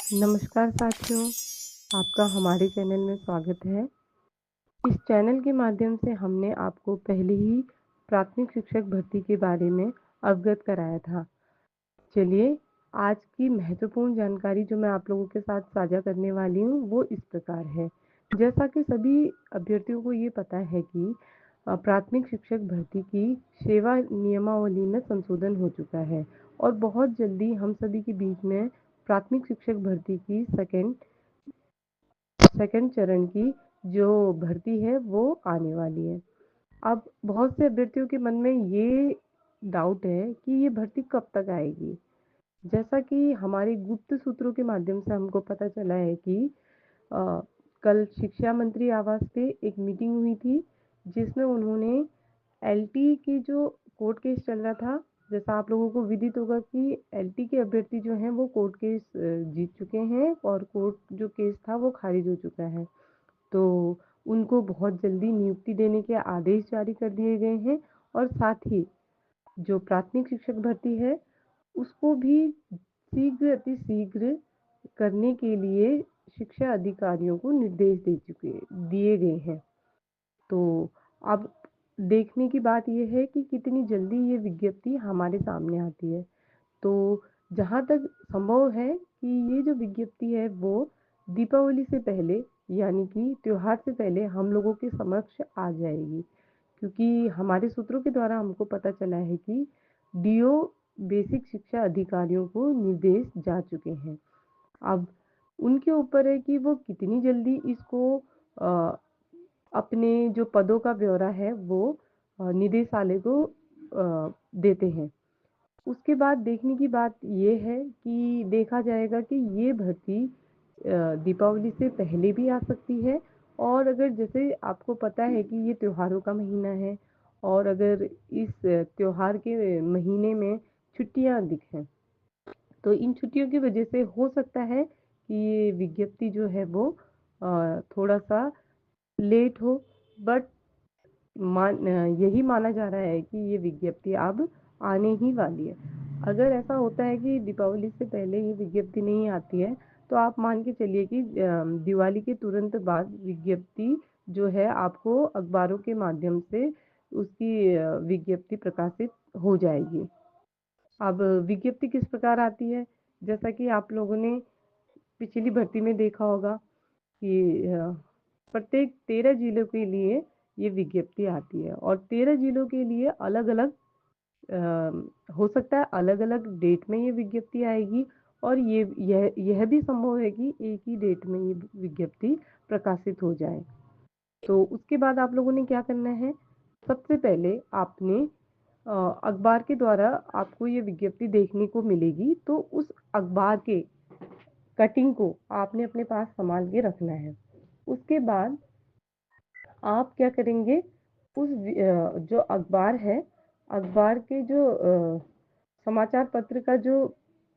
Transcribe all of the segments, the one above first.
नमस्कार साथियों, आपका हमारे चैनल में स्वागत है। इस चैनल के माध्यम से हमने आपको पहले ही प्राथमिक शिक्षक भर्ती के बारे में अवगत कराया था। चलिए, आज की महत्वपूर्ण जानकारी जो मैं आप लोगों के साथ साझा करने वाली हूँ वो इस प्रकार है। जैसा कि सभी अभ्यर्थियों को ये पता है कि प्राथमिक शिक्षक भर्ती की सेवा नियमावली में संशोधन हो चुका है और बहुत जल्दी हम सभी के बीच में प्राथमिक शिक्षक भर्ती की सेकंड चरण की जो भर्ती है वो आने वाली है। अब बहुत से अभ्यर्थियों के मन में ये डाउट है कि ये भर्ती कब तक आएगी। जैसा कि हमारे गुप्त सूत्रों के माध्यम से हमको पता चला है कि कल शिक्षा मंत्री आवास पे एक मीटिंग हुई थी जिसमें उन्होंने एलटी की जो कोर्ट केस चल रहा था, जैसा आप लोगों को विदित होगा कि एलटी के अभ्यर्थी जो हैं वो कोर्ट केस जीत चुके हैं और कोर्ट जो केस था वो खारिज हो चुका है। तो उनको बहुत जल्दी नियुक्ति देने के आदेश जारी कर दिए गए हैं और साथ ही जो प्राथमिक शिक्षक भर्ती है उसको भी शीघ्र अतिशीघ्र करने के लिए शिक्षा अधिकारियों को निर्देश दिए गए हैं। तो अब देखने की बात यह है कि कितनी जल्दी ये विज्ञप्ति हमारे सामने आती है। तो जहाँ तक संभव है कि ये जो विज्ञप्ति है वो दीपावली से पहले यानी कि त्योहार से पहले हम लोगों के समक्ष आ जाएगी, क्योंकि हमारे सूत्रों के द्वारा हमको पता चला है कि डीओ बेसिक शिक्षा अधिकारियों को निर्देश जा चुके हैं। अब उनके ऊपर है कि वो कितनी जल्दी इसको अपने जो पदों का ब्यौरा है वो निदेशालय को देते हैं। उसके बाद देखने की बात ये है कि देखा जाएगा कि ये भर्ती दीपावली से पहले भी आ सकती है और अगर जैसे आपको पता है कि ये त्योहारों का महीना है और अगर इस त्योहार के महीने में छुट्टियां अधिक हैं तो इन छुट्टियों की वजह से हो सकता है कि ये विज्ञप्ति जो है वो थोड़ा सा लेट हो, बट यही माना जा रहा है कि ये विज्ञप्ति अब आने ही वाली है। अगर ऐसा होता है कि दीपावली से पहले ये विज्ञप्ति नहीं आती है तो आप मान के चलिए कि दिवाली के तुरंत बाद विज्ञप्ति जो है आपको अखबारों के माध्यम से उसकी विज्ञप्ति प्रकाशित हो जाएगी। अब विज्ञप्ति किस प्रकार आती है, जैसा कि आप लोगों ने पिछली भर्ती में देखा होगा कि प्रत्येक 13 जिलों के लिए ये विज्ञप्ति आती है और 13 जिलों के लिए अलग अलग हो सकता है अलग अलग डेट में ये विज्ञप्ति आएगी और यह भी संभव है कि एक ही डेट में ये विज्ञप्ति प्रकाशित हो जाए। तो उसके बाद आप लोगों ने क्या करना है, सबसे पहले आपने अखबार के द्वारा आपको ये विज्ञप्ति देखने को मिलेगी तो उस अखबार के कटिंग को आपने अपने पास संभाल के रखना है। उसके बाद आप क्या करेंगे, उस जो अखबार है, अखबार के जो समाचार पत्र का जो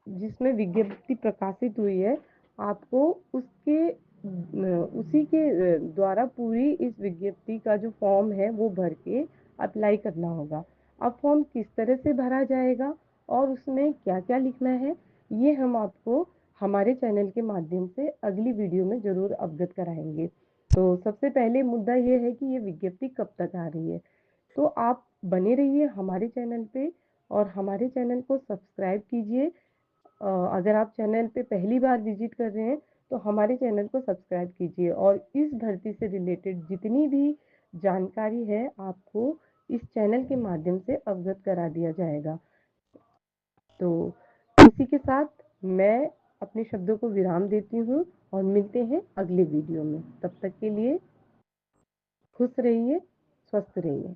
जिसमें विज्ञप्ति प्रकाशित हुई है, आपको उसी के द्वारा पूरी इस विज्ञप्ति का जो फॉर्म है वो भर के अप्लाई करना होगा। अब फॉर्म किस तरह से भरा जाएगा और उसमें क्या क्या लिखना है ये हम आपको हमारे चैनल के माध्यम से अगली वीडियो में ज़रूर अवगत कराएंगे। तो सबसे पहले मुद्दा ये है कि ये विज्ञप्ति कब तक आ रही है। तो आप बने रहिए हमारे चैनल पे और हमारे चैनल को सब्सक्राइब कीजिए। अगर आप चैनल पे पहली बार विजिट कर रहे हैं तो हमारे चैनल को सब्सक्राइब कीजिए और इस भर्ती से रिलेटेड जितनी भी जानकारी है आपको इस चैनल के माध्यम से अवगत करा दिया जाएगा। तो इसी के साथ मैं अपने शब्दों को विराम देती हूँ और मिलते हैं अगले वीडियो में। तब तक के लिए खुश रहिए, स्वस्थ रहिए।